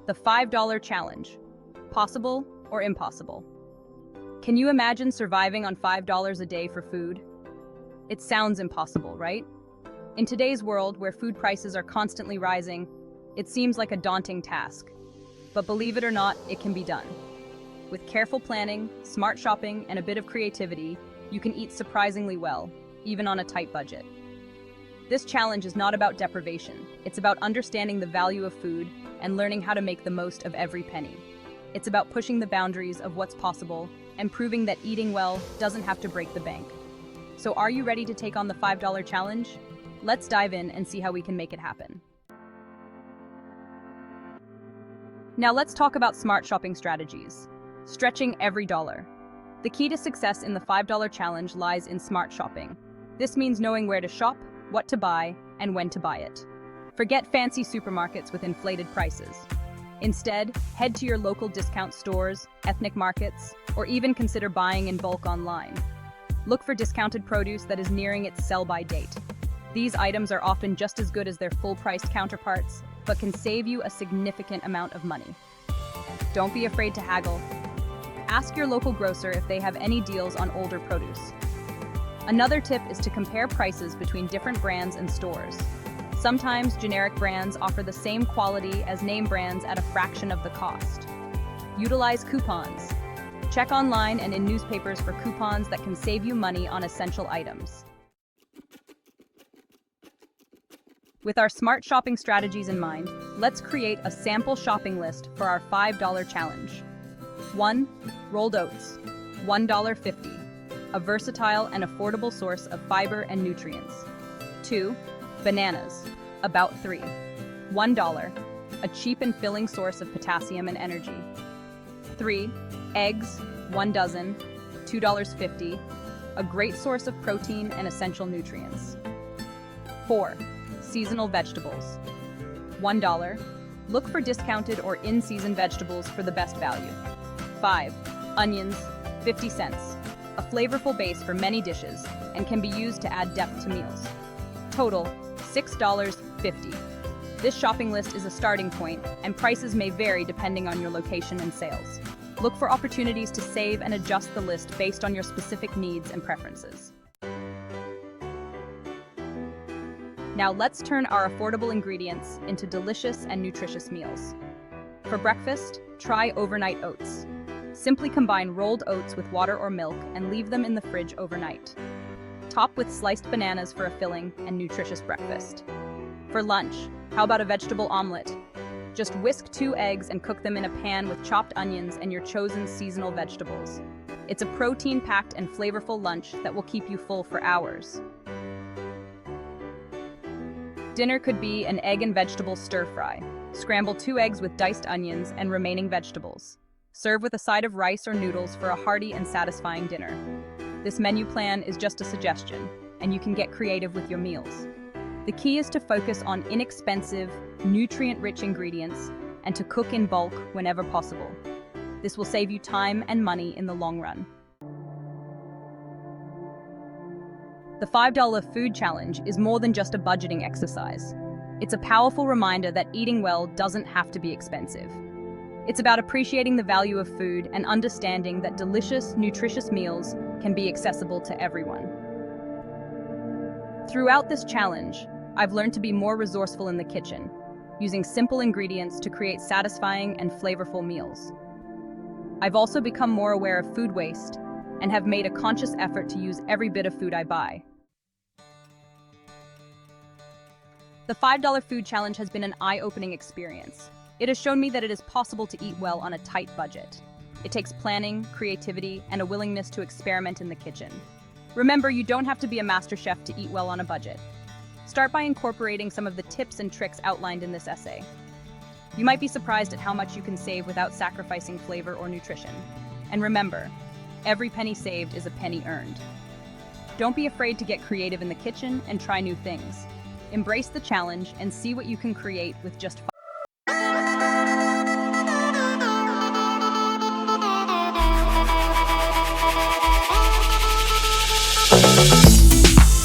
The $5 challenge. Possible or impossible? Can you imagine surviving on $5 a day for food? It sounds impossible, right? In today's world, where food prices are constantly rising, it seems like a daunting task. But believe it or not, it can be done. With careful planning, smart shopping, and a bit of creativity, you can eat surprisingly well, even on a tight budget. This challenge is not about deprivation. It's about understanding the value of food and learning how to make the most of every penny. It's about pushing the boundaries of what's possible and proving that eating well doesn't have to break the bank. So are you ready to take on the $5 challenge? Let's dive in and see how we can make it happen. Now let's talk about smart shopping strategies. Stretching every dollar. The key to success in the $5 challenge lies in smart shopping. This means knowing where to shop, what to buy, and when to buy it. Forget fancy supermarkets with inflated prices. Instead, head to your local discount stores, ethnic markets, or even consider buying in bulk online. Look for discounted produce that is nearing its sell-by date. These items are often just as good as their full-priced counterparts, but can save you a significant amount of money. Don't be afraid to haggle. Ask your local grocer if they have any deals on older produce. Another tip is to compare prices between different brands and stores. Sometimes generic brands offer the same quality as name brands at a fraction of the cost. Utilize coupons. Check online and in newspapers for coupons that can save you money on essential items. With our smart shopping strategies in mind, let's create a sample shopping list for our $5 challenge. 1. Rolled oats, $1.50, a versatile and affordable source of fiber and nutrients. 2. Bananas, about 3, $1, a cheap and filling source of potassium and energy. 3. Eggs, 1 dozen, $2.50, a great source of protein and essential nutrients. 4. Seasonal vegetables, $1. Look for discounted or in-season vegetables for the best value. 5. Onions, 50 cents, a flavorful base for many dishes and can be used to add depth to meals. Total, $6.50. This shopping list is a starting point, and prices may vary depending on your location and sales. Look for opportunities to save and adjust the list based on your specific needs and preferences. Now let's turn our affordable ingredients into delicious and nutritious meals. For breakfast, try overnight oats. Simply combine rolled oats with water or milk and leave them in the fridge overnight. Top with sliced bananas for a filling and nutritious breakfast. For lunch, how about a vegetable omelet? Just whisk 2 eggs and cook them in a pan with chopped onions and your chosen seasonal vegetables. It's a protein-packed and flavorful lunch that will keep you full for hours. Dinner could be an egg and vegetable stir-fry. Scramble 2 eggs with diced onions and remaining vegetables. Serve with a side of rice or noodles for a hearty and satisfying dinner. This menu plan is just a suggestion, and you can get creative with your meals. The key is to focus on inexpensive, nutrient-rich ingredients and to cook in bulk whenever possible. This will save you time and money in the long run. The $5 food challenge is more than just a budgeting exercise. It's a powerful reminder that eating well doesn't have to be expensive. It's about appreciating the value of food and understanding that delicious, nutritious meals can be accessible to everyone. Throughout this challenge, I've learned to be more resourceful in the kitchen, using simple ingredients to create satisfying and flavorful meals. I've also become more aware of food waste and have made a conscious effort to use every bit of food I buy. The $5 food challenge has been an eye-opening experience. It has shown me that it is possible to eat well on a tight budget. It takes planning, creativity, and a willingness to experiment in the kitchen. Remember, you don't have to be a master chef to eat well on a budget. Start by incorporating some of the tips and tricks outlined in this essay. You might be surprised at how much you can save without sacrificing flavor or nutrition. And remember, every penny saved is a penny earned. Don't be afraid to get creative in the kitchen and try new things. Embrace the challenge and see what you can create with just